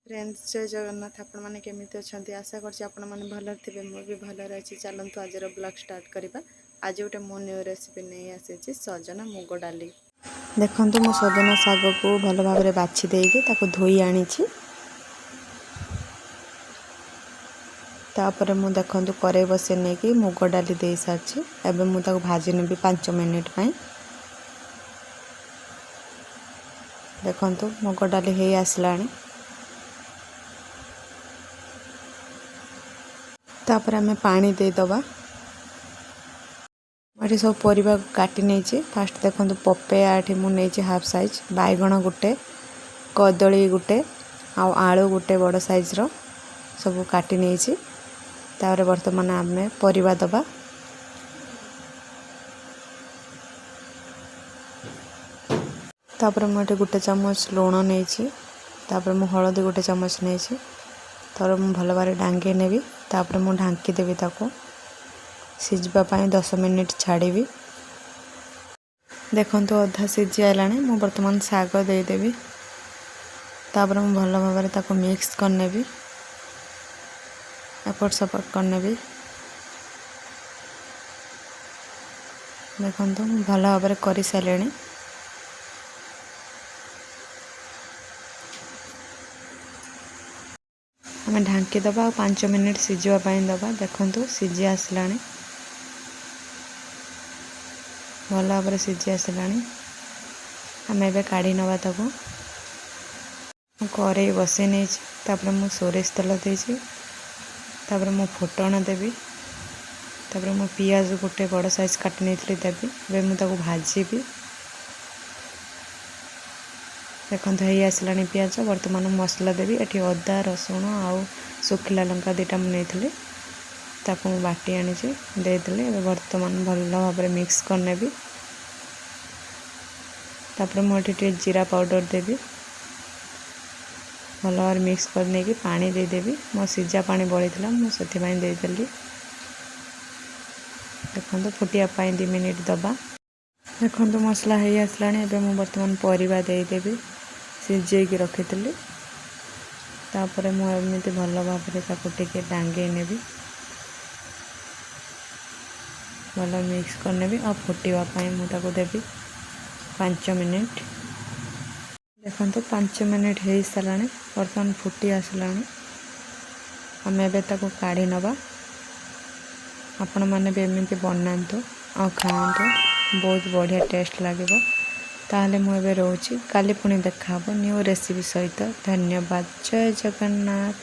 Friends जय जगन्नाथ आपण मैंने केमी अच्छा आशा कर भल थे मुझे भलर अच्छी चलतु आज ब्लॉग स्टार्ट करवा। आज गोटे मो न्यू रेसिपी नहीं आसी सजना मुग डाली। देखो मो सजना शाग को भल भाव में बाछि देकी धोई आनी तापर मु देखु करे बसे नहीं कि मुग डाली दे सारी एवं मुझे भाजी नेबी 5 मिनिट पर। देखु मुग डाली हो आसला तापर आमे पानी देदबा। ये सब परिबा काटी नहीं फास्ट देखो पपेया ये मुझे हाफ साइज बैगण गुटे कदली गुटे आलू गुटे बड़ साइज रो सब काटी नहीं तापर वर्तमान आमे परिबा दबा। तापर मुझे गोटे चामच लुण नहीं तापर मु हलदी गोटे चामच नहीं तापर मु भल भाव डांगे नेबी तापर मु ढांकी देवी ताको सिझापी 10 मिनिट छाड़ी। देखो अधा सिझी आलाने मु बर्तमान शाग देदेवी तापर मु भल भाव में ताको मिक्स करनेबी एपट सपट करनेबी। देखो मु भल भाव में कर सारे आम ढांकी दबा 5 मिनिट सिझापी दबा। देखो सिझी आसला भल भाव में सिझी आसला आम ए काढ़ी नवा ताको कड़े बसई नहीं तापर मु सोरिष तेल देछि तापर मु फुटण देवी तापर मु पियाज गोटे बड़ साइज काटी नहीं देवी ए मुझे भाजी। देखो हो आसला पियाज बर्तमान मसला देवी ये अदा रसुण आउ सुखिला लंका 2टा नहीं ताको बाटी आनी देदेले बर्तमान भल भाव में मिक्स करने तापर मुझे जीरा पाउडर देवी भल भाव मिक्स करने की पानी देदेवी मो सीझा पानी बड़ी मुझे देदेली। देखो फुटिया 2 मिनिट दबा। देखो मसला हो आसला मुझे बर्तमान परिबा देदेवी सिझे रखी तापर मुझे भल भाव में डांगे नेबी भल मिक्स करनेबी और फुटापी मुझे देवी 5 मिनिट। देखो 5 मिनिट हो सारा बर्तमान फुटी आसला आम एवं काढ़ी नवा। आपण मैंने भी एमती बनातु आ खातु बहुत बढ़िया टेस्ट लगे। ताहले मुझे रोची काली पुणी देखा न्यू रेसिपी सहित। धन्यवाद। जय जगन्नाथ।